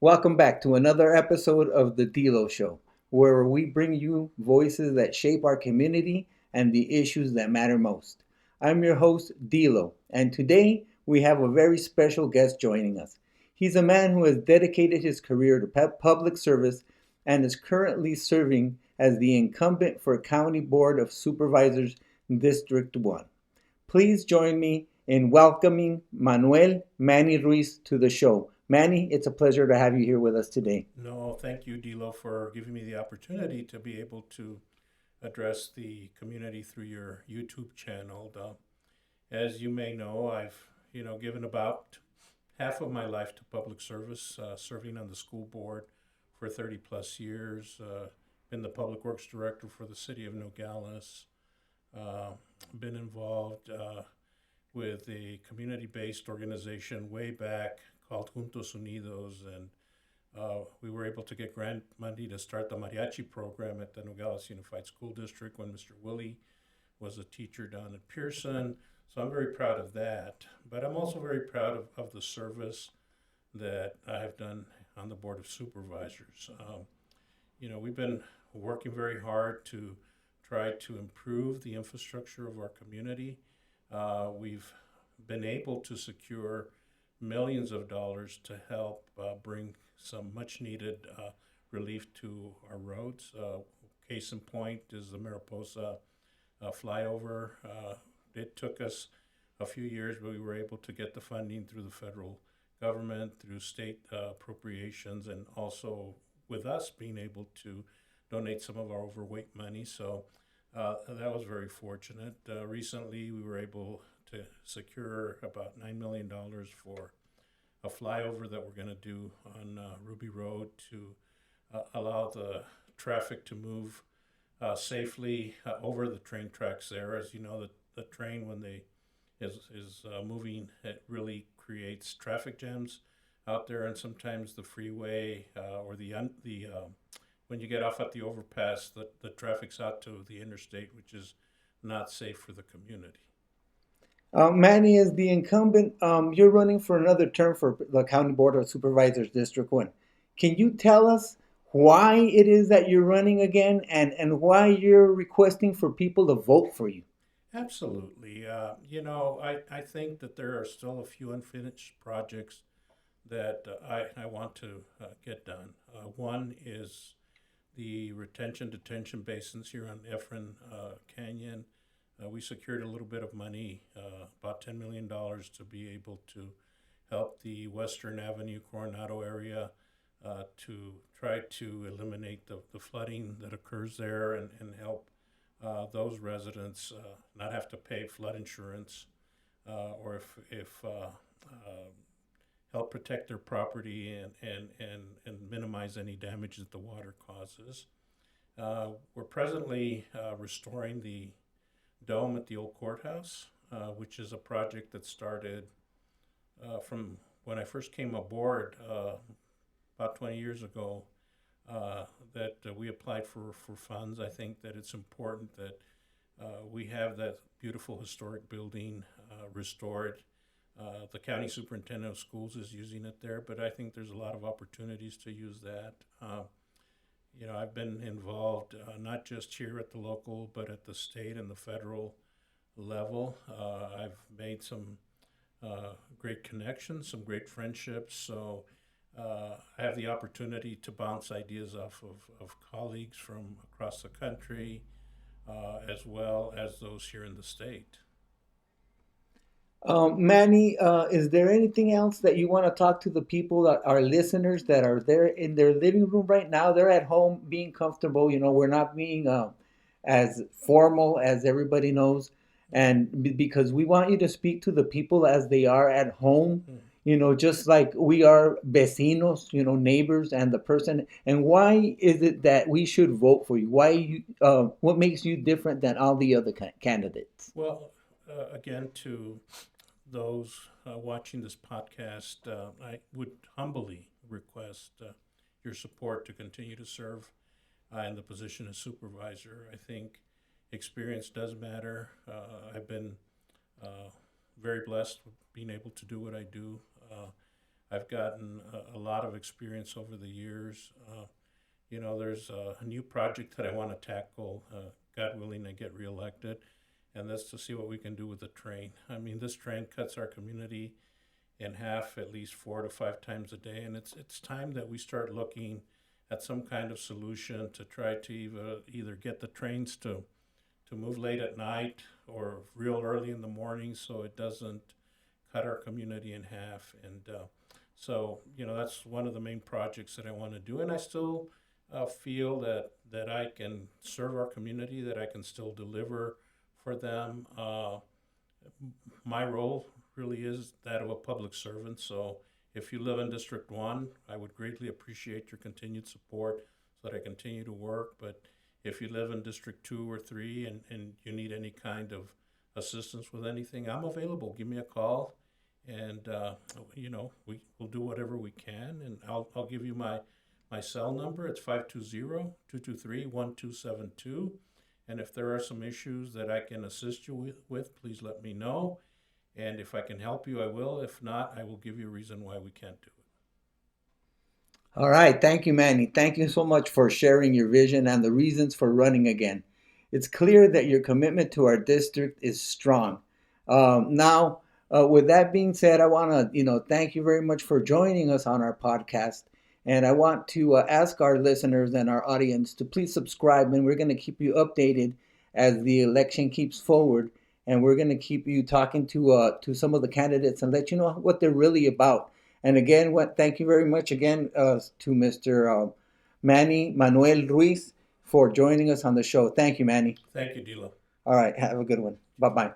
Welcome back to another episode of The Dilo Show, where we bring you voices that shape our community and the issues that matter most. I'm your host, Dilo, and today we have a very special guest joining us. He's a man who has dedicated his career to public service and is currently serving as the incumbent for County Board of Supervisors District 1. Please join me in welcoming Manuel Manny Ruiz to the show. Manny, it's a pleasure to have you here with us today. No, thank you, Dilo, for giving me the opportunity to be able to address the community through your YouTube channel. As you may know, I've given about half of my life to public service, serving on the school board for 30 plus years. Been the public works director for the city of Nogales. Been involved with a community-based organization way back called Juntos Unidos, and we were able to get grant money to start the mariachi program at the Nogales Unified School District when Mr. Willie was a teacher down at Pearson. So I'm very proud of that. But I'm also very proud of the service that I have done on the Board of Supervisors. We've been working very hard to try to improve the infrastructure of our community. We've been able to secure millions of dollars to help bring some much needed relief to our roads. Case in point is the Mariposa flyover. It took us a few years, but we were able to get the funding through the federal government, through state appropriations, and also with us being able to donate some of our overweight money. So that was very fortunate. Recently, we were able to secure about $9 million for a flyover that we're going to do on Ruby Road to allow the traffic to move safely over the train tracks there. As you know, the train, when they is moving, it really creates traffic jams out there, and sometimes the freeway or when you get off at the overpass, the traffic's out to the interstate, which is not safe for the community. Manny is the incumbent. You're running for another term for the County Board of Supervisors District 1. Can you tell us why it is that you're running again and why you're requesting for people to vote for you? Absolutely. I think that there are still a few unfinished projects that I want to get done. One is the retention detention basins here on Efren Canyon. We secured a little bit of money, about $10 million, to be able to help the Western Avenue Coronado area to try to eliminate the flooding that occurs there and help those residents not have to pay flood insurance or if help protect their property and minimize any damage that the water causes. We're presently restoring the dome at the old courthouse, which is a project that started from when I first came aboard about 20 years ago, that we applied for funds. I think that it's important that we have that beautiful historic building restored. The county superintendent of schools is using it there, but I think there's a lot of opportunities to use that. I've been involved not just here at the local, but at the state and the federal level. I've made some great connections, some great friendships. So I have the opportunity to bounce ideas off of colleagues from across the country, as well as those here in the state. Manny, is there anything else that you want to talk to the people that are listeners that are there in their living room right now? They're at home being comfortable. We're not being as formal as everybody knows. And because we want you to speak to the people as they are at home, Mm. just like we are vecinos, neighbors and the person. And why is it that we should vote for you? What makes you different than all the other candidates? Well, again, to those watching this podcast, I would humbly request your support to continue to serve in the position of supervisor. I think experience does matter. I've been very blessed with being able to do what I do. I've gotten a lot of experience over the years. There's a new project that I want to tackle, God willing, I get reelected, and that's to see what we can do with the train. I mean, this train cuts our community in half at least 4 to 5 times a day, and it's time that we start looking at some kind of solution to try to either get the trains to move late at night or real early in the morning so it doesn't cut our community in half. And that's one of the main projects that I want to do. And I still feel that I can serve our community, that I can still deliver for them. My role really is that of a public servant. So if you live in District 1, I would greatly appreciate your continued support so that I continue to work. But if you live in District 2 or 3 and you need any kind of assistance with anything, I'm available. Give me a call, and we'll do whatever we can. And I'll give you my cell number. It's 520-223-1272. And if there are some issues that I can assist you with, please let me know. And if I can help you, I will. If not, I will give you a reason why we can't do it. All right. Thank you, Manny. Thank you so much for sharing your vision and the reasons for running again. It's clear that your commitment to our district is strong. With that being said, I want to, thank you very much for joining us on our podcast. And I want to ask our listeners and our audience to please subscribe, and we're going to keep you updated as the election keeps forward. And we're going to keep you talking to some of the candidates and let you know what they're really about. And again, thank you very much again to Mr. Manny Manuel Ruiz for joining us on the show. Thank you, Manny. Thank you, Dilo. All right. Have a good one. Bye-bye.